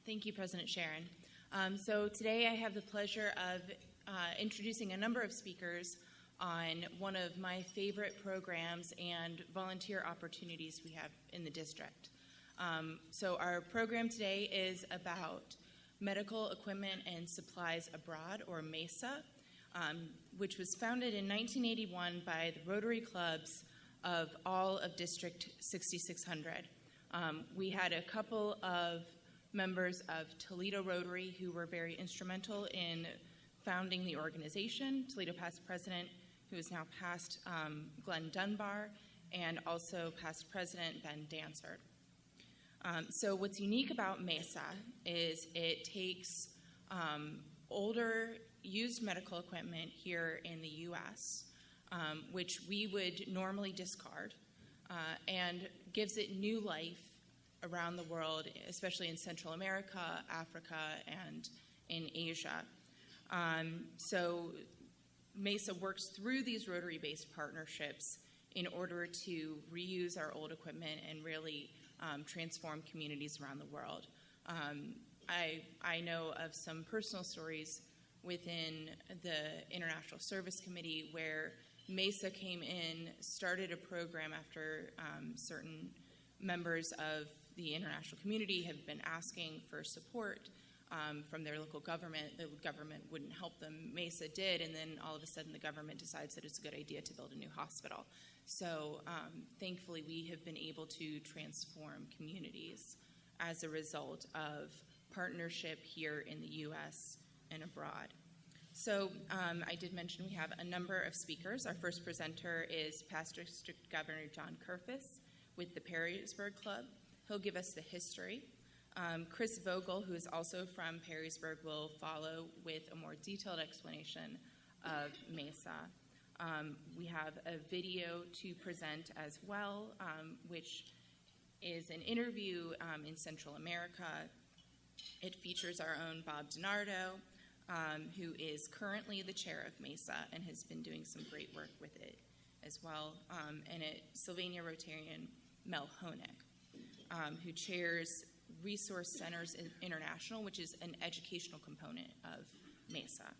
Thank you, President Sharon. So today I have the pleasure of introducing a number of speakers on one of my favorite programs and volunteer opportunities we have in the district. So our program today is about medical equipment and supplies abroad, or Mesa, which was founded in 1981 by the Rotary Clubs of all of District 6600. We had a couple of members of Toledo Rotary who were very instrumental in founding the organization. Toledo past president, who is now past Glenn Dunbar, and also past president Ben Dansard. So what's unique about Mesa is it takes older used medical equipment here in the U.S., which we would normally discard, and gives it new life around the world, especially in Central America, Africa, and in Asia. So Mesa works through these Rotary-based partnerships in order to reuse our old equipment and really transform communities around the world. I know of some personal stories within the International Service Committee where Mesa came in, started a program after certain members of the international community have been asking for support from their local government. The government wouldn't help them. Mesa did, and then all of a sudden the government decides that it's a good idea to build a new hospital. So thankfully we have been able to transform communities as a result of partnership here in the U.S. and abroad. So I did mention we have a number of speakers. Our first presenter is Past District Governor John Kerfis with the Perrysburg Club. He'll give us the history. Chris Vogel, who is also from Perrysburg, will follow with a more detailed explanation of Mesa. We have a video to present as well, which is an interview in Central America. It features our own Bob DiNardo, who is currently the chair of Mesa and has been doing some great work with it as well, and Sylvania Rotarian Mel Honig, who chairs Resource Centers International, which is an educational component of Mesa.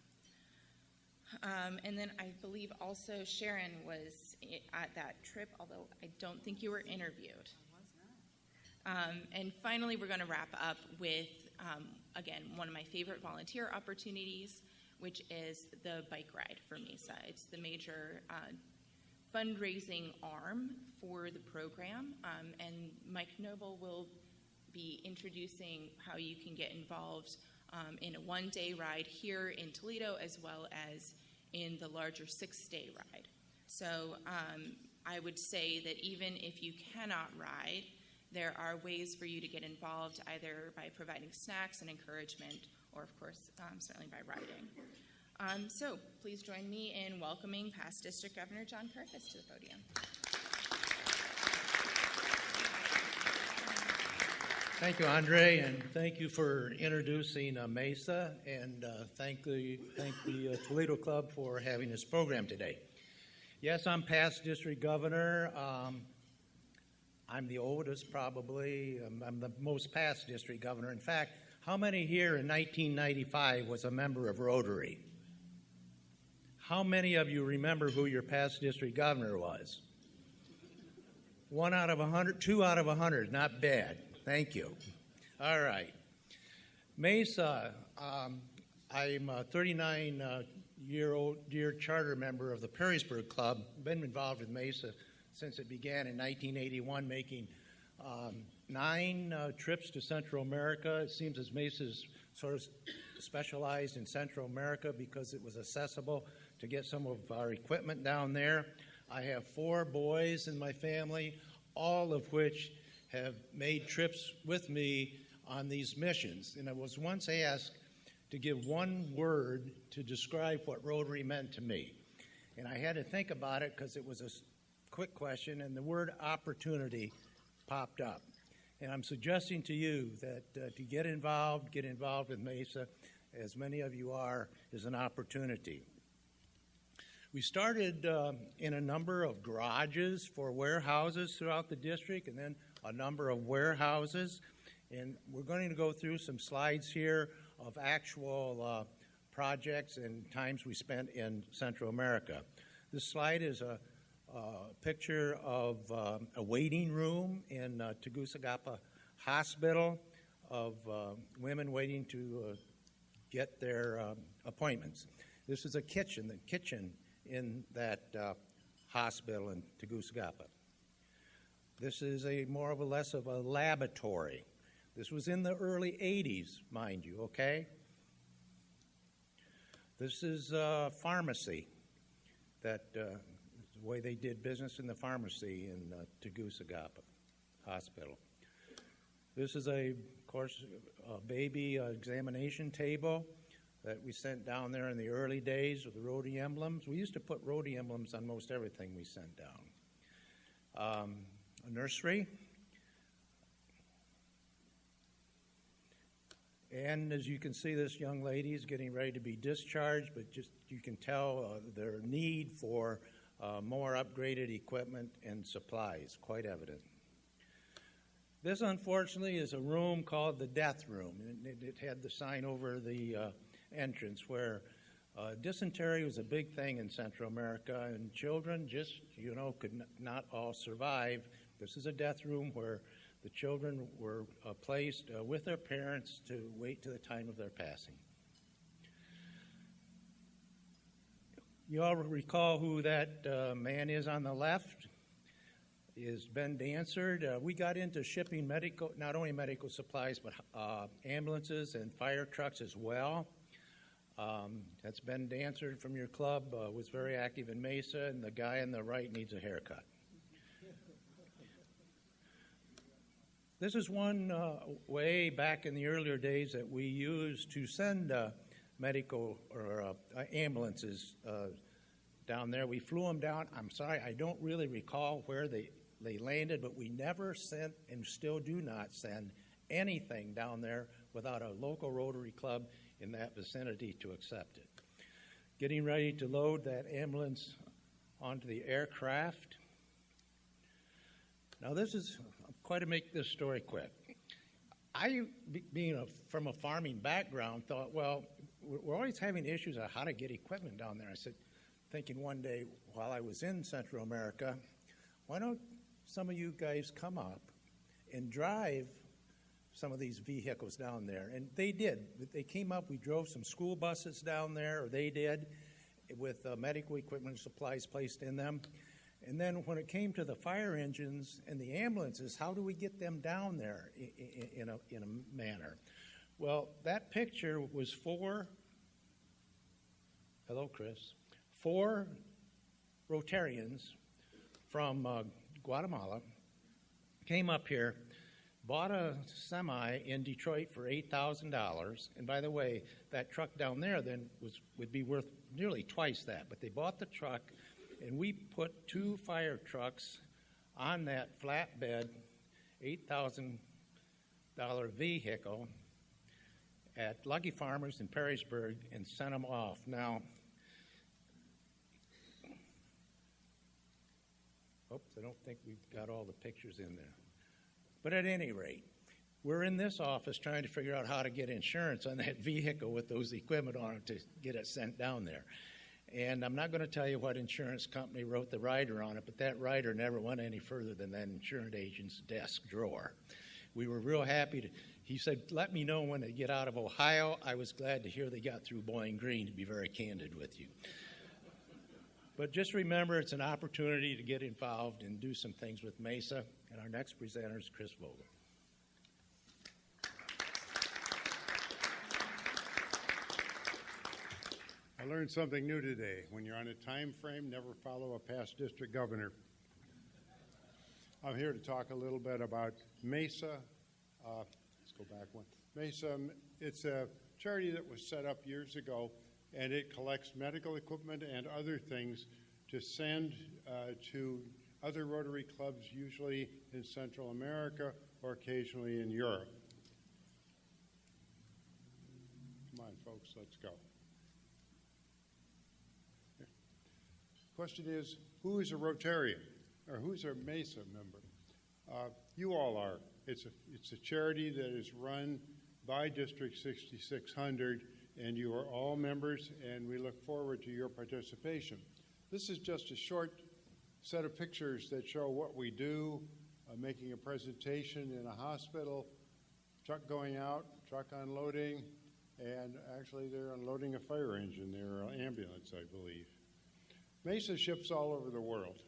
And then I believe also Sharon was at that trip, although I don't think you were interviewed. I was not. And finally, we're going to wrap up with, again, one of my favorite volunteer opportunities, which is the bike ride for Mesa. It's the major fundraising arm for the program, and Mike Noble will be introducing how you can get involved in a one-day ride here in Toledo, as well as in the larger 6-day ride. So I would say that even if you cannot ride, there are ways for you to get involved, either by providing snacks and encouragement, or of course, certainly by riding. So please join me in welcoming past District Governor John Kerfis to the podium. Thank you, Andre, and thank you for introducing Mesa, and thank the Toledo Club for having this program today. Yes, I'm past district governor. I'm the oldest, probably. I'm the most past district governor. In fact, how many here in 1995 was a member of Rotary? How many of you remember who your past district governor was? 1 out of 100, 2 out of 100, not bad. Thank you. All right. Mesa, I'm a 39-year charter member of the Perrysburg Club. Been involved with Mesa since it began in 1981, making 9 trips to Central America. It seems as Mesa's sort of specialized in Central America because it was accessible to get some of our equipment down there. I have 4 boys in my family, all of which have made trips with me on these missions. And I was once asked to give one word to describe what Rotary meant to me. And I had to think about it because it was a quick question, and the word opportunity popped up. And I'm suggesting to you that to get involved with Mesa, as many of you are, is an opportunity. We started in a number of garages for warehouses throughout the district, and then a number of warehouses. And we're going to go through some slides here of actual projects and times we spent in Central America. This slide is a picture of a waiting room in Tegucigalpa Hospital of women waiting to get their appointments. This is a kitchen, the kitchen in that hospital in Tegucigalpa. This is more or less of a laboratory. This was in the early 80s, mind you, okay? This is a pharmacy, that the way they did business in the pharmacy in Tegucigalpa Hospital. This is, of course, a baby examination table that we sent down there in the early days with the Rhodey emblems. We used to put Rhodey emblems on most everything we sent down. A nursery. And as you can see, this young lady is getting ready to be discharged, but just you can tell their need for more upgraded equipment and supplies, quite evident. This, unfortunately, is a room called the death room. It had the sign over the entrance where dysentery was a big thing in Central America, and children just, could not all survive. This is a death room where the children were placed with their parents to wait to the time of their passing. You all recall who that man is on the left? Is Ben Dansard. We got into shipping not only medical supplies, but ambulances and fire trucks as well. That's Ben Dansard from your club, was very active in Mesa, and the guy on the right needs a haircut. This is one way back in the earlier days that we used to send medical or ambulances down there. We flew them down. I'm sorry, I don't really recall where they landed, but we never sent and still do not send anything down there without a local Rotary Club in that vicinity to accept it. Getting ready to load that ambulance onto the aircraft. Now this is quite to make this story quick. I, being from a farming background, thought, well, we're always having issues on how to get equipment down there. I said, thinking one day while I was in Central America, why don't some of you guys come up and drive some of these vehicles down there? And they did. They came up, we drove some school buses down there, or they did, with medical equipment and supplies placed in them. And then when it came to the fire engines and the ambulances, how do we get them down there in a manner? Well, that picture was four Rotarians from Guatemala came up here, bought a semi in Detroit for $8,000. And by the way, that truck down there then would be worth nearly twice that. But they bought the truck, and we put two fire trucks on that flatbed $8,000 vehicle at Lucky Farmers in Perrysburg and sent them off. Now, oops, I don't think we've got all the pictures in there. But at any rate, we're in this office trying to figure out how to get insurance on that vehicle with those equipment on it to get it sent down there. And I'm not going to tell you what insurance company wrote the rider on it, but that rider never went any further than that insurance agent's desk drawer. We were real happy he said, let me know when they get out of Ohio. I was glad to hear they got through Bowling Green, to be very candid with you. But just remember, it's an opportunity to get involved and do some things with Mesa. And our next presenter is Chris Vogel. I learned something new today. When you're on a time frame, never follow a past district governor. I'm here to talk a little bit about Mesa. Let's go back one. Mesa, it's a charity that was set up years ago, and it collects medical equipment and other things to send to other Rotary clubs, usually in Central America or occasionally in Europe. Come on, folks, let's go. Question is, who is a Rotarian, or who's a Mesa member? You all are. It's a charity that is run by District 6600, and you are all members, and we look forward to your participation. This is just a short set of pictures that show what we do, making a presentation in a hospital, truck going out, truck unloading, and actually they're unloading a fire engine, their ambulance, I believe. Mesa ships all over the world.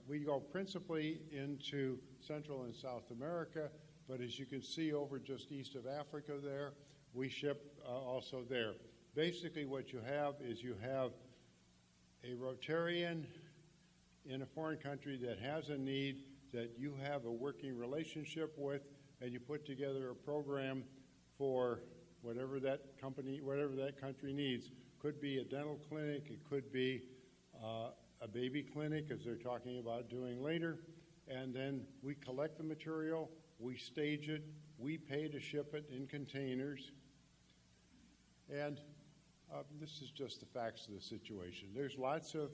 We go principally into Central and South America, but as you can see over just east of Africa there, we ship also there. Basically what you have is you have a Rotarian in a foreign country that has a need that you have a working relationship with, and you put together a program for whatever that country needs. Could be a dental clinic, it could be a baby clinic, as they're talking about doing later, and then we collect the material, we stage it, we pay to ship it in containers, and this is just the facts of the situation. There's lots of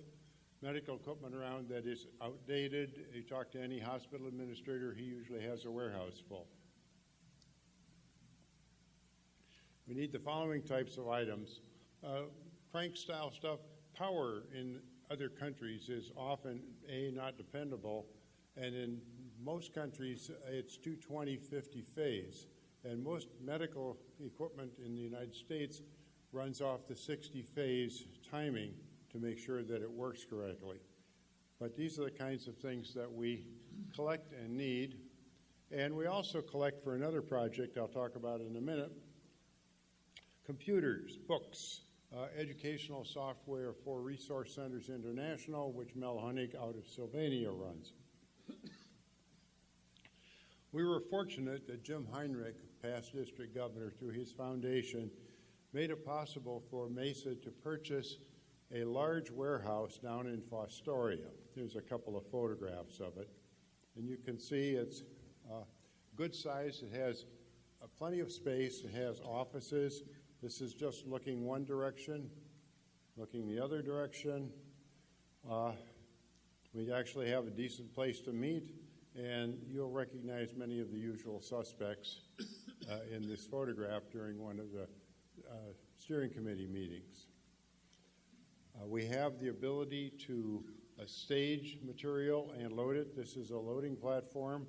medical equipment around that is outdated. You talk to any hospital administrator, he usually has a warehouse full. We need the following types of items. Crank-style stuff. Power in other countries is often, not dependable, and in most countries, it's 220/50 phase. And most medical equipment in the United States runs off the 60 phase timing to make sure that it works correctly. But these are the kinds of things that we collect and need. And we also collect for another project I'll talk about in a minute, computers, books, educational software for Resource Centers International, which Mel Honig out of Sylvania runs. We were fortunate that Jim Heinrich, past district governor, through his foundation, made it possible for Mesa to purchase a large warehouse down in Fostoria. There's a couple of photographs of it. And you can see it's good size. It has plenty of space. It has offices. This is just looking one direction, looking the other direction. We actually have a decent place to meet, and you'll recognize many of the usual suspects in this photograph during one of the steering committee meetings. We have the ability to stage material and load it. This is a loading platform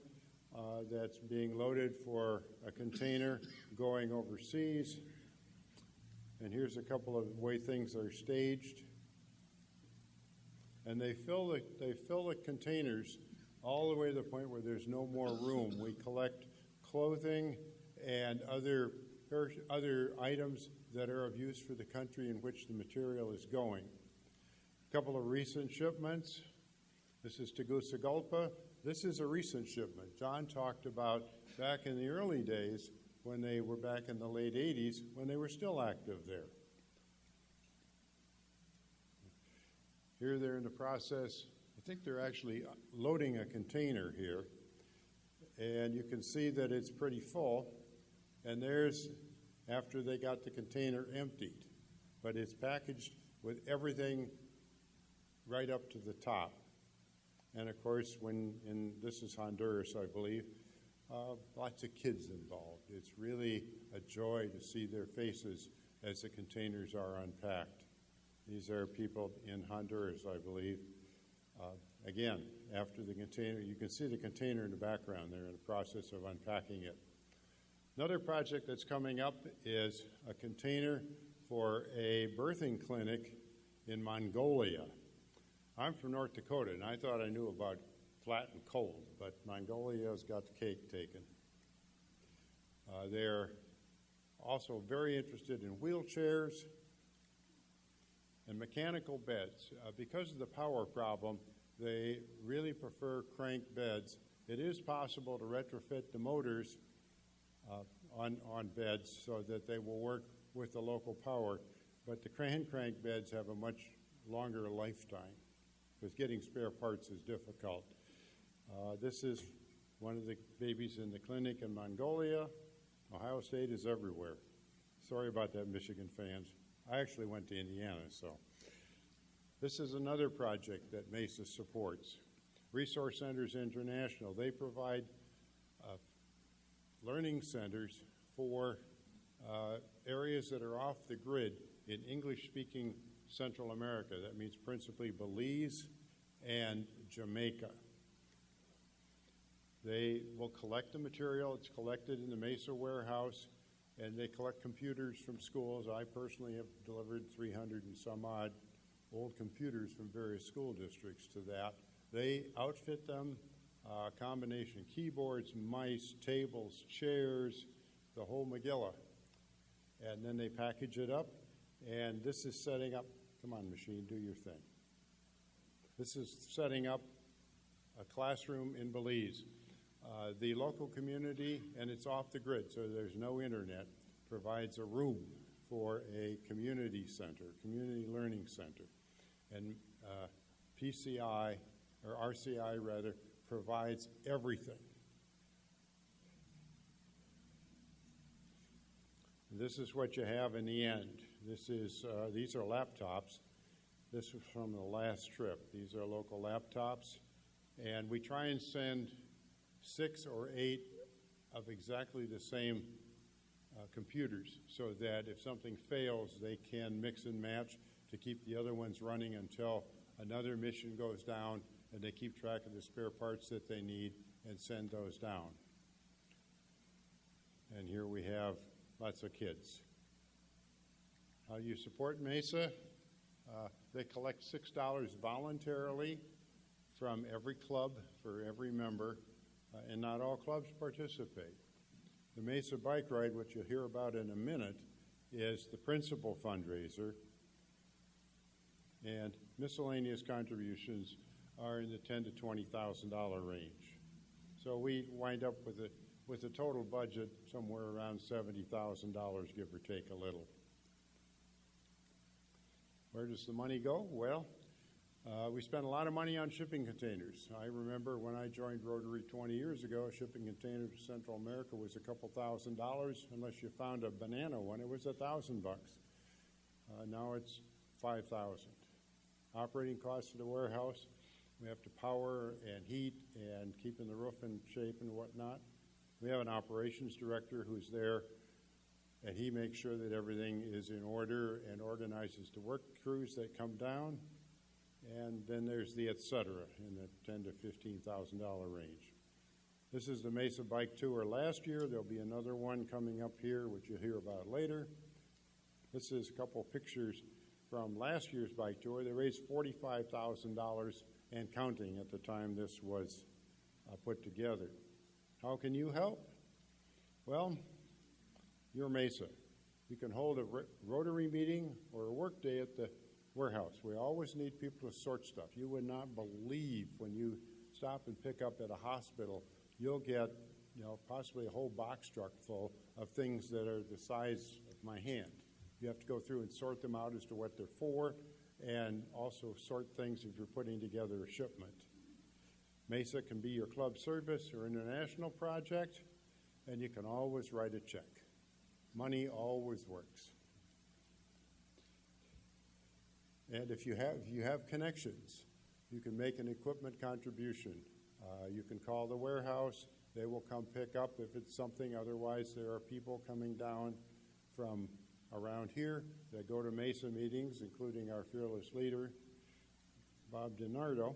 that's being loaded for a container going overseas. And here's a couple of way things are staged. And they fill the containers all the way to the point where there's no more room. We collect clothing and other items that are of use for the country in which the material is going. A couple of recent shipments. This is Tegucigalpa. This is a recent shipment. John talked about back in the early days when they were back in the late 80s, when they were still active there. Here they're in the process. I think they're actually loading a container here. And you can see that it's pretty full. And there's, after they got the container emptied. But it's packaged with everything right up to the top. And of course, this is Honduras, I believe, lots of kids involved. It's really a joy to see their faces as the containers are unpacked. These are people in Honduras, I believe. Again, after the container, you can see the container in the background. They're in the process of unpacking it. Another project that's coming up is a container for a birthing clinic in Mongolia. I'm from North Dakota, and I thought I knew about flat and cold, but Mongolia's got the cake taken. They're also very interested in wheelchairs and mechanical beds. Because of the power problem, they really prefer crank beds. It is possible to retrofit the motors on beds so that they will work with the local power, but the crank beds have a much longer lifetime because getting spare parts is difficult. This is one of the babies in the clinic in Mongolia. Ohio State is everywhere. Sorry about that, Michigan fans. I actually went to Indiana, so. This is another project that Mesa supports. Resource Centers International, they provide learning centers for areas that are off the grid in English-speaking Central America. That means principally Belize and Jamaica. They will collect the material. It's collected in the Mesa warehouse, and they collect computers from schools. I personally have delivered 300 and some odd old computers from various school districts to that. They outfit them, combination keyboards, mice, tables, chairs, the whole Megillah. And then they package it up, and this is setting up, come on machine, do your thing. This is setting up a classroom in Belize. The local community, and it's off the grid, so there's no internet, provides a room for a community center, community learning center. And PCI, or RCI rather, provides everything. This is what you have in the end. This is, these are laptops. This was from the last trip. These are local laptops. And we try and send 6 or 8 of exactly the same computers so that if something fails, they can mix and match to keep the other ones running until another mission goes down, and they keep track of the spare parts that they need and send those down. And here we have lots of kids. How do you support Mesa? They collect $6 voluntarily from every club for every member, and not all clubs participate. The Mesa Bike Ride, which you'll hear about in a minute, is the principal fundraiser, and miscellaneous contributions are in the $10,000 to $20,000 range. So we wind up with a total budget somewhere around $70,000, give or take a little. Where does the money go? Well, we spend a lot of money on shipping containers. I remember when I joined Rotary 20 years ago, a shipping container to Central America was a couple $1,000. Unless you found a banana one, it was $1,000. Now it's $5,000. Operating costs of the warehouse, we have to power and heat and keeping the roof in shape and whatnot. We have an operations director who's there, and he makes sure that everything is in order and organizes the work crews that come down. And then there's the et cetera in the $10,000 to $15,000 range. This is the Mesa Bike Tour last year. There'll be another one coming up here, which you'll hear about later. This is a couple pictures from last year's bike tour. They raised $45,000 and counting at the time this was put together. How can you help? Well, you're Mesa. You can hold a Rotary meeting or a work day at the warehouse. We always need people to sort stuff. You would not believe when you stop and pick up at a hospital, you'll get, possibly a whole box truck full of things that are the size of my hand. You have to go through and sort them out as to what they're for, and also sort things if you're putting together a shipment. Mesa can be your club service or international project, and you can always write a check. Money always works. And if you have connections, you can make an equipment contribution. You can call the warehouse. They will come pick up if it's something. Otherwise, there are people coming down from around here that go to Mesa meetings, including our fearless leader, Bob DiNardo.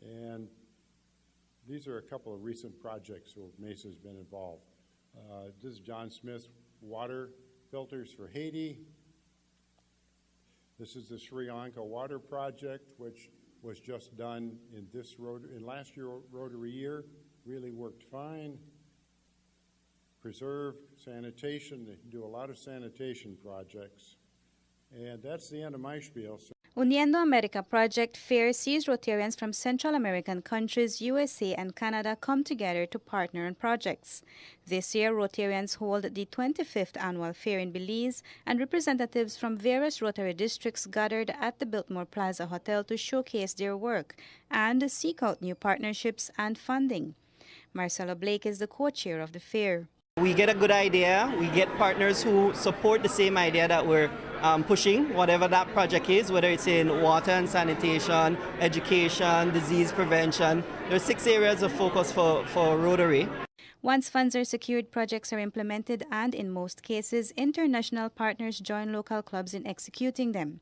And these are a couple of recent projects where Mesa's been involved. This is John Smith water filters for Haiti. This is the Sri Lanka water project, which was just done in last year Rotary year. Really worked fine. Preserve, sanitation, they do a lot of sanitation projects. And that's the end of my spiel. Uniendo America Project Fair sees Rotarians from Central American countries, USA and Canada come together to partner on projects. This year, Rotarians hold the 25th annual fair in Belize, and representatives from various Rotary districts gathered at the Biltmore Plaza Hotel to showcase their work and seek out new partnerships and funding. Marcella Blake is the co-chair of the fair. We get a good idea, we get partners who support the same idea that we're pushing whatever that project is, whether it's in water and sanitation, education, disease prevention. There are 6 areas of focus for Rotary. Once funds are secured, projects are implemented, and in most cases, international partners join local clubs in executing them.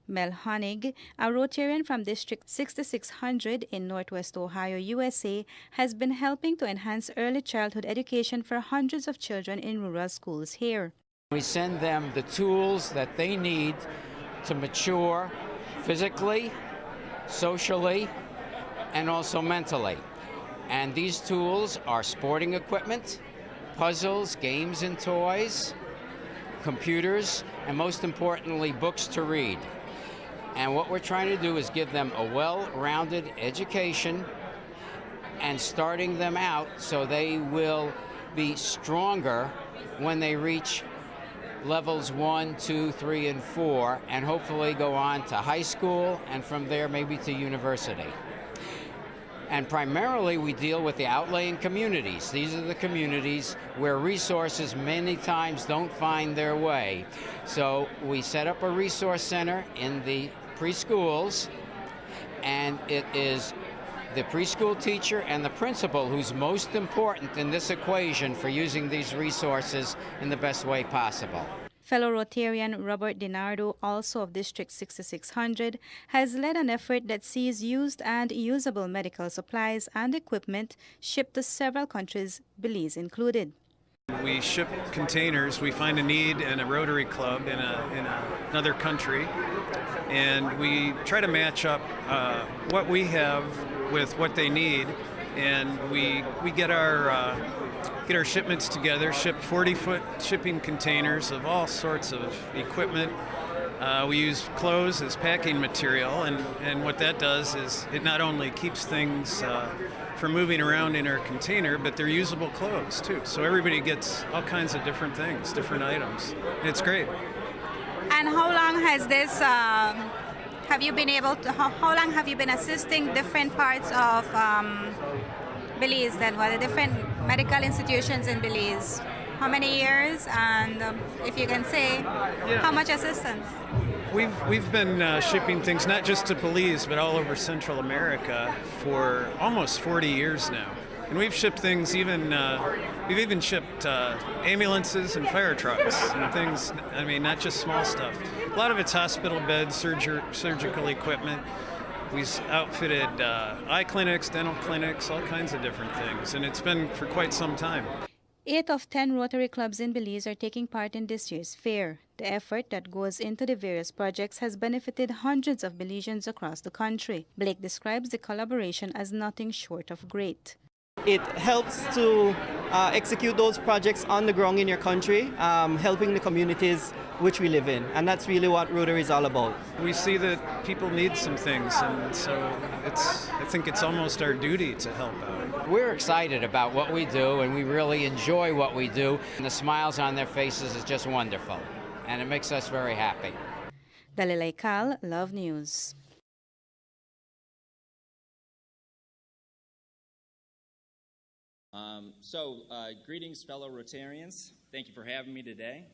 Mel Honig, a Rotarian from District 6600 in Northwest Ohio, USA, has been helping to enhance early childhood education for hundreds of children in rural schools here. We send them the tools that they need to mature physically, socially, and also mentally. And these tools are sporting equipment, puzzles, games and toys, computers, and most importantly, books to read. And what we're trying to do is give them a well-rounded education and starting them out so they will be stronger when they reach levels 1, 2, 3, and 4, and hopefully go on to high school and from there maybe to university. And primarily we deal with the outlying communities. These are the communities where resources many times don't find their way. So we set up a resource center in the preschools, and it is the preschool teacher and the principal who's most important in this equation for using these resources in the best way possible. Fellow Rotarian Robert DiNardo, also of District 6600, has led an effort that sees used and usable medical supplies and equipment shipped to several countries, Belize included. We ship containers. We find a need in a Rotary Club in another country, and we try to match up what we have with what they need, and we get our shipments together, ship 40-foot shipping containers of all sorts of equipment. We use clothes as packing material, and what that does is it not only keeps things from moving around in our container, but they're usable clothes too. So everybody gets all kinds of different things, different items. It's great. And how long has this, how long have you been assisting different parts of Belize then? What are the different medical institutions in Belize? How many years? And if you can say, how much assistance? We've been shipping things not just to Belize, but all over Central America for almost 40 years now. And we've shipped things we've even shipped ambulances and fire trucks and things, I mean, not just small stuff. A lot of it's hospital beds, surgical equipment. We've outfitted eye clinics, dental clinics, all kinds of different things, and it's been for quite some time. 8 of 10 Rotary clubs in Belize are taking part in this year's fair. The effort that goes into the various projects has benefited hundreds of Belizeans across the country. Blake describes the collaboration as nothing short of great. It helps to execute those projects on the ground in your country, helping the communities which we live in. And that's really what Rotary is all about. We see that people need some things, and so I think it's almost our duty to help out. We're excited about what we do, and we really enjoy what we do. And the smiles on their faces is just wonderful, and it makes us very happy. Dalila Kal, Love News. Greetings, fellow Rotarians. Thank you for having me today.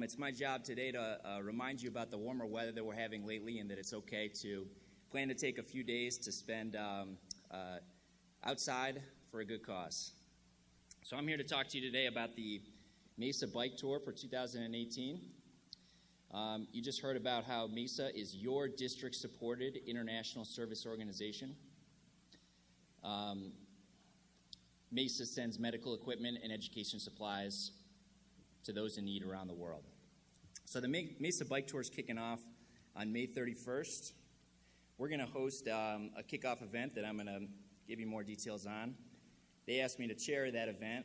It's my job today to remind you about the warmer weather that we're having lately, and that it's okay to plan to take a few days to spend outside for a good cause. So I'm here to talk to you today about the Mesa Bike Tour for 2018. You just heard about how Mesa is your district-supported international service organization. Mesa sends medical equipment and education supplies to those in need around the world. So the Mesa Bike Tour is kicking off on May 31st. We're going to host a kickoff event that I'm going to give you more details on. They asked me to chair that event,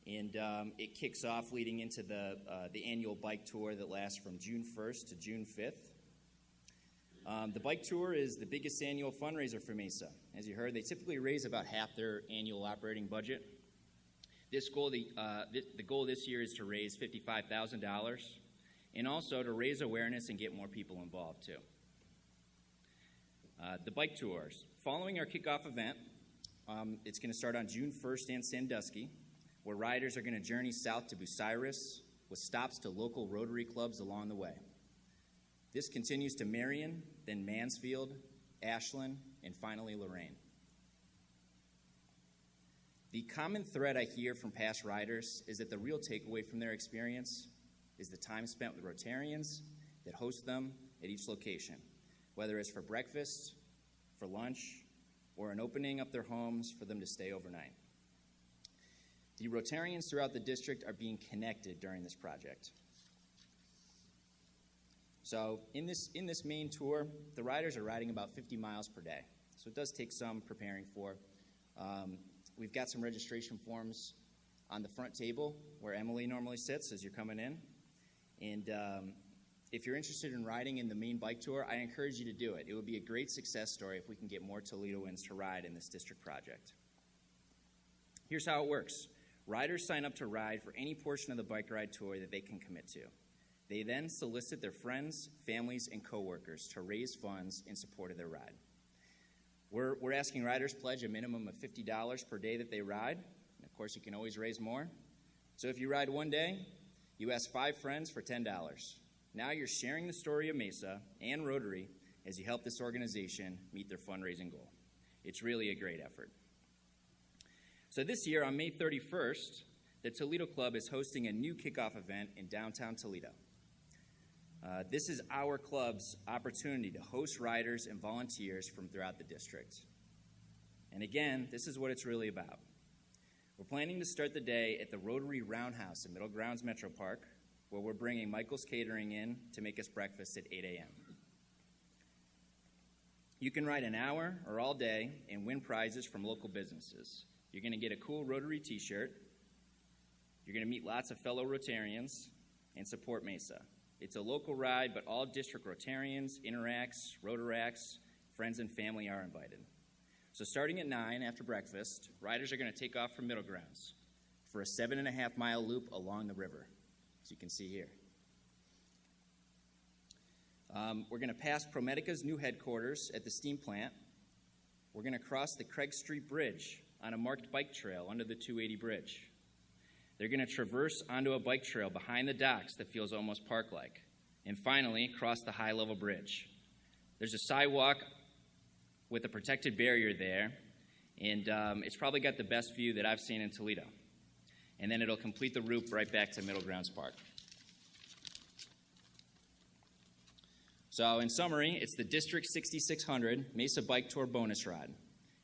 and it kicks off leading into the annual bike tour that lasts from June 1st to June 5th. The bike tour is the biggest annual fundraiser for Mesa. As you heard, they typically raise about half their annual operating budget. The goal this year is to raise $55,000 and also to raise awareness and get more people involved too. The bike tours. Following our kickoff event, it's going to start on June 1st in Sandusky, where riders are going to journey south to Bucyrus, with stops to local Rotary clubs along the way. This continues to Marion, then Mansfield, Ashland, and finally Lorraine. The common thread I hear from past riders is that the real takeaway from their experience is the time spent with Rotarians that host them at each location, whether it's for breakfast, for lunch, or in opening up their homes for them to stay overnight. The Rotarians throughout the district are being connected during this project. So in this main tour, the riders are riding about 50 miles per day. So it does take some preparing for. We've got some registration forms on the front table where Emily normally sits as you're coming in. And if you're interested in riding in the main bike tour, I encourage you to do it. It would be a great success story if we can get more Toledoans to ride in this district project. Here's how it works. Riders sign up to ride for any portion of the bike ride tour that they can commit to. They then solicit their friends, families, and coworkers to raise funds in support of their ride. We're asking riders pledge a minimum of $50 per day that they ride. And of course, you can always raise more. So if you ride one day, you ask 5 friends for $10. Now you're sharing the story of Mesa and Rotary as you help this organization meet their fundraising goal. It's really a great effort. So this year, on May 31st, the Toledo Club is hosting a new kickoff event in downtown Toledo. This is our club's opportunity to host riders and volunteers from throughout the district. And again, this is what it's really about. We're planning to start the day at the Rotary Roundhouse in Middle Grounds Metro Park, where we're bringing Michael's Catering in to make us breakfast at 8 a.m. You can ride an hour or all day and win prizes from local businesses. You're going to get a cool Rotary t-shirt. You're going to meet lots of fellow Rotarians and support Mesa. It's a local ride, but all district Rotarians, Interacts, Rotaracts, friends and family are invited. So starting at 9 after breakfast, riders are going to take off from Middle Grounds for a 7.5-mile loop along the river, as you can see here. We're going to pass ProMedica's new headquarters at the steam plant. We're going to cross the Craig Street Bridge on a marked bike trail under the 280 bridge. They're going to traverse onto a bike trail behind the docks that feels almost park-like. And finally, cross the high-level bridge. There's a sidewalk with a protected barrier there, and it's probably got the best view that I've seen in Toledo. And then it'll complete the loop right back to Middle Grounds Park. So in summary, it's the District 6600 Mesa Bike Tour bonus ride.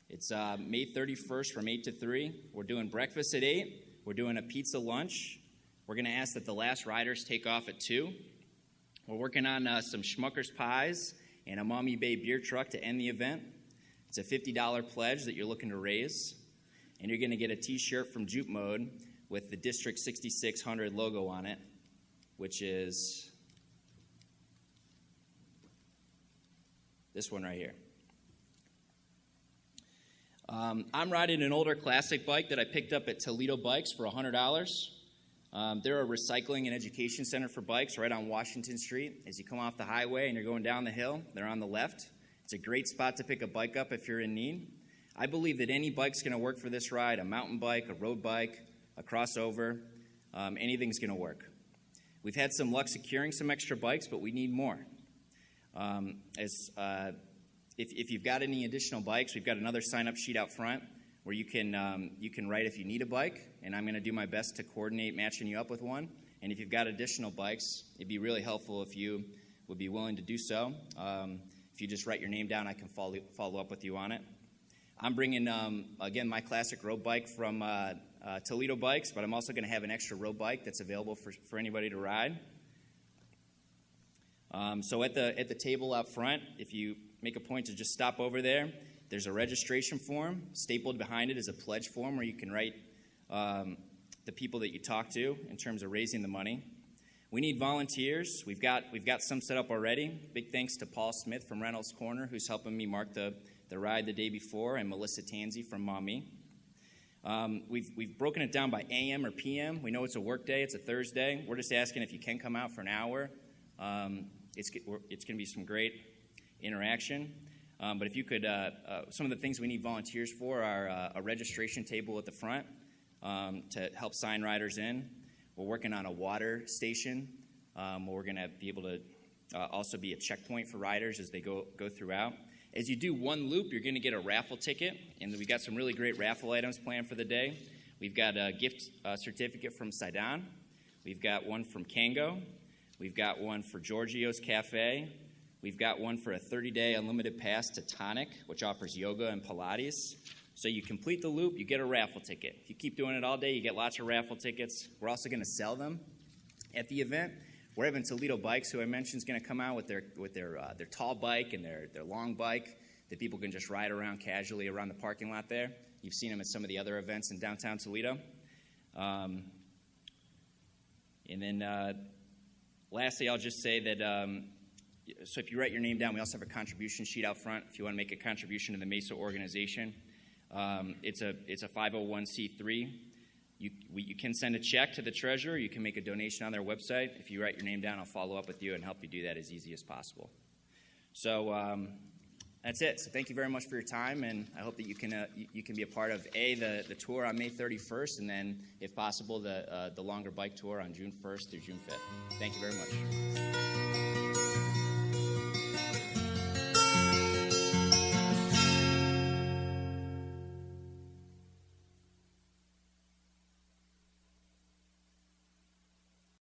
It's May 31st from 8 to 3. We're doing breakfast at 8. We're doing a pizza lunch. We're going to ask that the last riders take off at 2. We're working on some Schmucker's pies and a Mommy Bay beer truck to end the event. It's a $50 pledge that you're looking to raise. And you're going to get a t-shirt from Jupe Mode with the District 6600 logo on it, which is this one right here. I'm riding an older classic bike that I picked up at Toledo Bikes for $100. They're a recycling and education center for bikes right on Washington Street. As you come off the highway and you're going down the hill, they're on the left. It's a great spot to pick a bike up if you're in need. I believe that any bike's going to work for this ride, a mountain bike, a road bike, a crossover, anything's going to work. We've had some luck securing some extra bikes, but we need more. If you've got any additional bikes, we've got another sign-up sheet out front where you can write if you need a bike, and I'm going to do my best to coordinate matching you up with one. And if you've got additional bikes, it'd be really helpful if you would be willing to do so. If you just write your name down, I can follow up with you on it. I'm bringing, again, my classic road bike from Toledo Bikes, but I'm also going to have an extra road bike that's available for anybody to ride. So at the table out front, if you make a point to just stop over there, there's a registration form. Stapled behind it is a pledge form where you can write the people that you talk to in terms of raising the money. We need volunteers. We've got some set up already. Big thanks to Paul Smith from Reynolds Corner, who's helping me mark the ride the day before, and Melissa Tanzi from Mommy. We've broken it down by AM or PM. We know it's a work day. It's a Thursday. We're just asking if you can come out for an hour. It's going to be some great interaction. But if you could, some of the things we need volunteers for are a registration table at the front to help sign riders in. We're working on a water station where we're going to be able to also be a checkpoint for riders as they go throughout. As you do one loop, you're going to get a raffle ticket, and we got some really great raffle items planned for the day. We've got a gift certificate from Sidon. We've got one from Kango. We've got one for Giorgio's Cafe. We've got one for a 30-day unlimited pass to Tonic, which offers yoga and Pilates. So you complete the loop, you get a raffle ticket. If you keep doing it all day, you get lots of raffle tickets. We're also going to sell them at the event. We're having Toledo Bikes, who I mentioned, is going to come out with their tall bike and their long bike that people can just ride around casually around the parking lot there. You've seen them at some of the other events in downtown Toledo. And then lastly, I'll just say that, so if you write your name down, we also have a contribution sheet out front if you want to make a contribution to the Mesa organization. It's a 501c3. You can send a check to the treasurer. You can make a donation on their website. If you write your name down, I'll follow up with you and help you do that as easy as possible. So that's it. So thank you very much for your time, and I hope that you can be a part of the tour on May 31st, and then, if possible, the longer bike tour on June 1st through June 5th. Thank you very much.